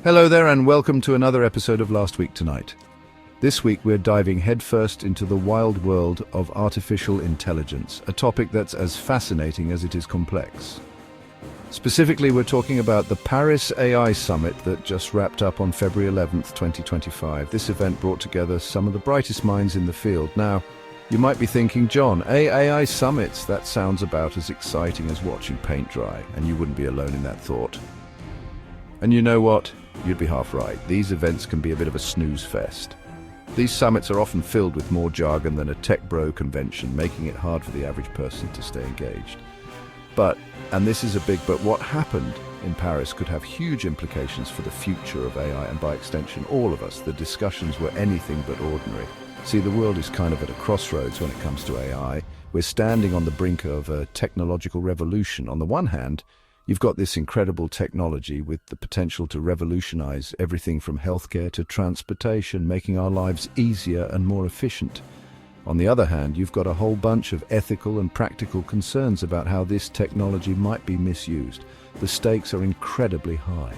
Hello there and welcome to another episode of Last Week Tonight. This week we're diving headfirst into the wild world of artificial intelligence, a topic that's as fascinating as it is complex. Specifically, we're talking about the Paris AI Summit that just wrapped up on February 11th, 2025. This event brought together some of the brightest minds in the field. Now, you might be thinking, John, AI summits, that sounds about as exciting as watching paint dry, and you wouldn't be alone in that thought. And you know what? You'd be half right. These events can be a bit of a snooze fest. These summits are often filled with more jargon than a tech bro convention, making it hard for the average person to stay engaged. But, and this is a big but, what happened in Paris could have huge implications for the future of AI and by extension all of us. The discussions were anything but ordinary. See, the world is kind of at a crossroads when it comes to AI. We're standing on the brink of a technological revolution. On the one hand, you've got this incredible technology with the potential to revolutionize everything from healthcare to transportation, making our lives easier and more efficient. On the other hand, you've got a whole bunch of ethical and practical concerns about how this technology might be misused. The stakes are incredibly high.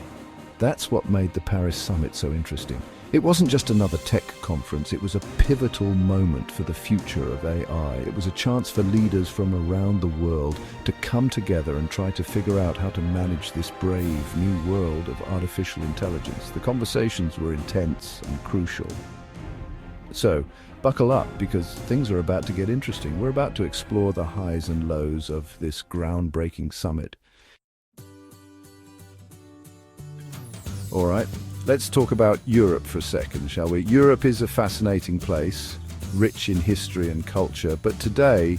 That's what made the Paris Summit so interesting. It wasn't just another tech conference, it was a pivotal moment for the future of AI. It was a chance for leaders from around the world to come together and try to figure out how to manage this brave new world of artificial intelligence. The conversations were intense and crucial. So, buckle up because things are about to get interesting. We're about to explore the highs and lows of this groundbreaking summit. All right. Let's talk about Europe for a second, shall we? Europe is a fascinating place, rich in history and culture, but today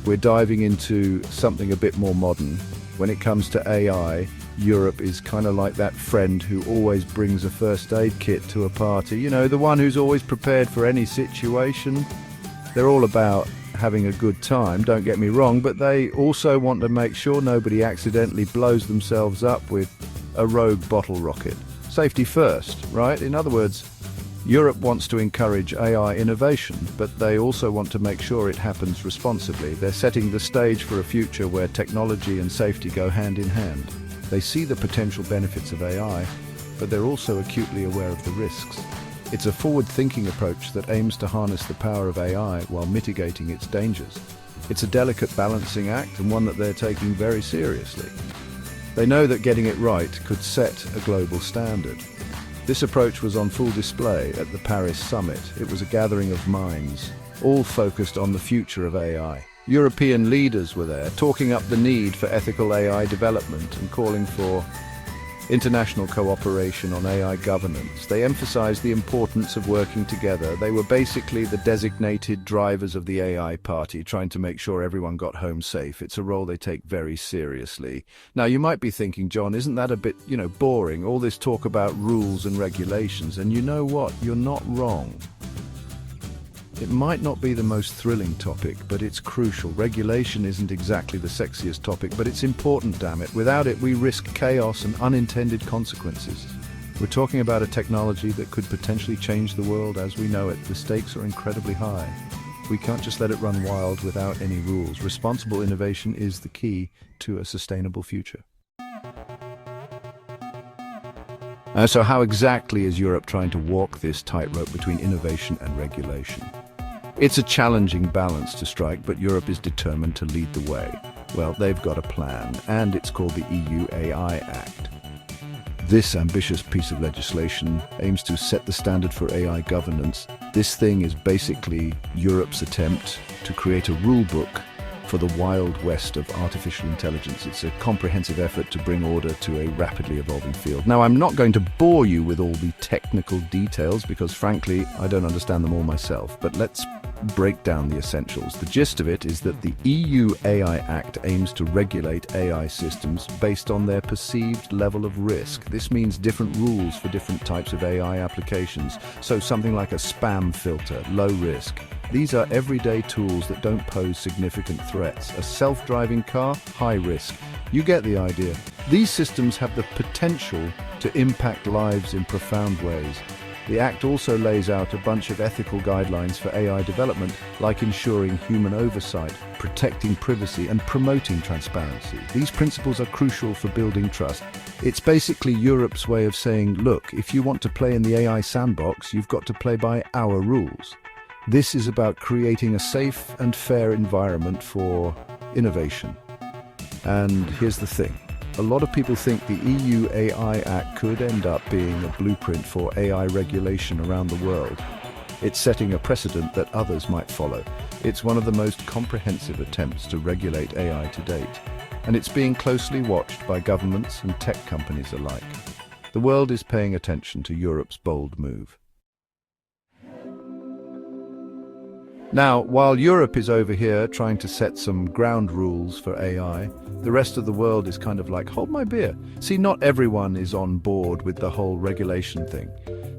we're diving into something a bit more modern. When it comes to AI, Europe is kind of like that friend who always brings a first aid kit to a party. You know, the one who's always prepared for any situation. They're all about having a good time, don't get me wrong, but they also want to make sure nobody accidentally blows themselves up with a rogue bottle rocket. Safety first, right? In other words, Europe wants to encourage AI innovation, but they also want to make sure it happens responsibly. They're setting the stage for a future where technology and safety go hand in hand. They see the potential benefits of AI, but they're also acutely aware of the risks. It's a forward-thinking approach that aims to harness the power of AI while mitigating its dangers. It's a delicate balancing act and one that they're taking very seriously. They know that getting it right could set a global standard. This approach was on full display at the Paris Summit. It was a gathering of minds, all focused on the future of AI. European leaders were there, talking up the need for ethical AI development and calling for international cooperation on AI governance. They emphasized the importance of working together. They were basically the designated drivers of the AI party, trying to make sure everyone got home safe. It's a role they take very seriously. Now, you might be thinking, John, isn't that a bit, boring? All this talk about rules and regulations. And you know what? You're not wrong. It might not be the most thrilling topic, but it's crucial. Regulation isn't exactly the sexiest topic, but it's important, damn it. Without it, we risk chaos and unintended consequences. We're talking about a technology that could potentially change the world as we know it. The stakes are incredibly high. We can't just let it run wild without any rules. Responsible innovation is the key to a sustainable future. So how exactly is Europe trying to walk this tightrope between innovation and regulation? It's a challenging balance to strike, but Europe is determined to lead the way. Well, they've got a plan, and it's called the EU AI Act. This ambitious piece of legislation aims to set the standard for AI governance. This thing is basically Europe's attempt to create a rule book for the wild west of artificial intelligence. It's a comprehensive effort to bring order to a rapidly evolving field. Now, I'm not going to bore you with all the technical details because, frankly, I don't understand them all myself, but let's break down the essentials. The gist of it is that the EU AI Act aims to regulate AI systems based on their perceived level of risk. This means different rules for different types of AI applications. So something like a spam filter, low risk. These are everyday tools that don't pose significant threats. A self-driving car, high risk. You get the idea. These systems have the potential to impact lives in profound ways. The Act also lays out a bunch of ethical guidelines for AI development, like ensuring human oversight, protecting privacy, and promoting transparency. These principles are crucial for building trust. It's basically Europe's way of saying, look, if you want to play in the AI sandbox, you've got to play by our rules. This is about creating a safe and fair environment for innovation. And here's the thing. A lot of people think the EU AI Act could end up being a blueprint for AI regulation around the world. It's setting a precedent that others might follow. It's one of the most comprehensive attempts to regulate AI to date, and it's being closely watched by governments and tech companies alike. The world is paying attention to Europe's bold move. Now, while Europe is over here trying to set some ground rules for AI, the rest of the world is kind of like, hold my beer. See, not everyone is on board with the whole regulation thing.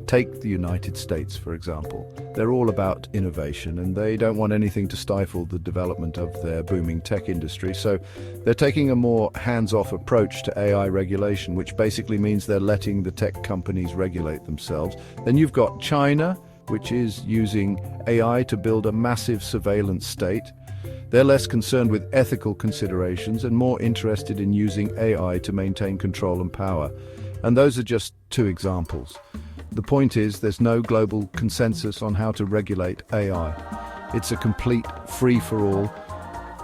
Take the United States, for example. They're all about innovation, and they don't want anything to stifle the development of their booming tech industry, so they're taking a more hands-off approach to AI regulation, which basically means they're letting the tech companies regulate themselves. Then you've got China, which is using AI to build a massive surveillance state. They're less concerned with ethical considerations and more interested in using AI to maintain control and power. And those are just two examples. The point is, there's no global consensus on how to regulate AI. It's a complete free-for-all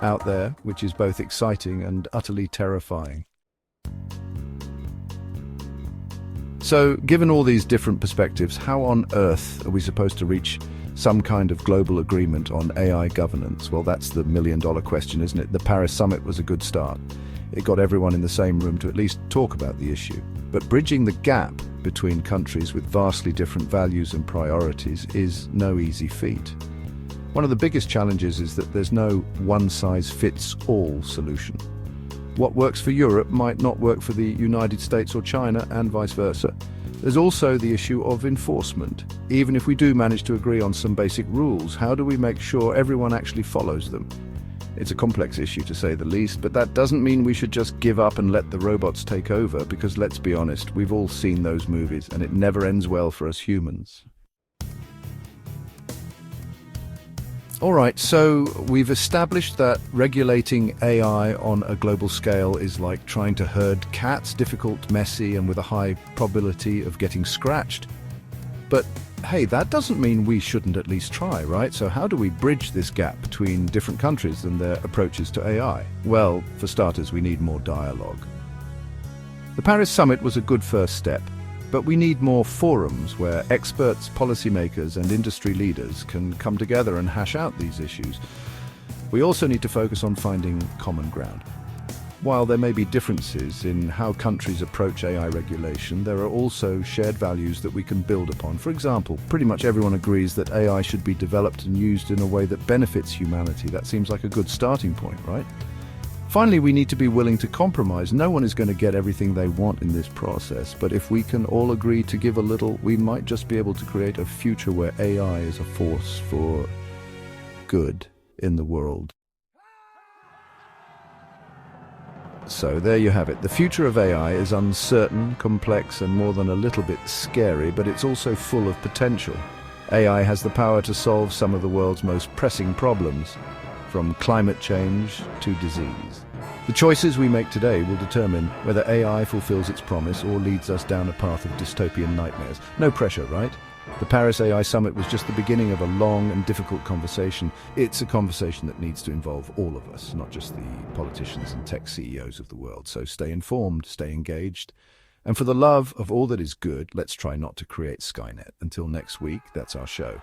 out there, which is both exciting and utterly terrifying. So, given all these different perspectives, how on earth are we supposed to reach some kind of global agreement on AI governance? Well, that's the million-dollar question, isn't it? The Paris summit was a good start. It got everyone in the same room to at least talk about the issue. But bridging the gap between countries with vastly different values and priorities is no easy feat. One of the biggest challenges is that there's no one-size-fits-all solution. What works for Europe might not work for the United States or China, and vice versa. There's also the issue of enforcement. Even if we do manage to agree on some basic rules, how do we make sure everyone actually follows them? It's a complex issue, to say the least, but that doesn't mean we should just give up and let the robots take over, because let's be honest, we've all seen those movies, and it never ends well for us humans. All right, so we've established that regulating AI on a global scale is like trying to herd cats, difficult, messy, and with a high probability of getting scratched. But hey, that doesn't mean we shouldn't at least try, right? So how do we bridge this gap between different countries and their approaches to AI? Well, for starters, we need more dialogue. The Paris summit was a good first step. But we need more forums where experts, policymakers, and industry leaders can come together and hash out these issues. We also need to focus on finding common ground. While there may be differences in how countries approach AI regulation, there are also shared values that we can build upon. For example, pretty much everyone agrees that AI should be developed and used in a way that benefits humanity. That seems like a good starting point, right? Finally, we need to be willing to compromise. No one is going to get everything they want in this process, but if we can all agree to give a little, we might just be able to create a future where AI is a force for good in the world. So there you have it. The future of AI is uncertain, complex, and more than a little bit scary, but it's also full of potential. AI has the power to solve some of the world's most pressing problems, from climate change to disease. The choices we make today will determine whether AI fulfills its promise or leads us down a path of dystopian nightmares. No pressure, right? The Paris AI Summit was just the beginning of a long and difficult conversation. It's a conversation that needs to involve all of us, not just the politicians and tech CEOs of the world. So stay informed, stay engaged. And for the love of all that is good, let's try not to create Skynet. Until next week, that's our show.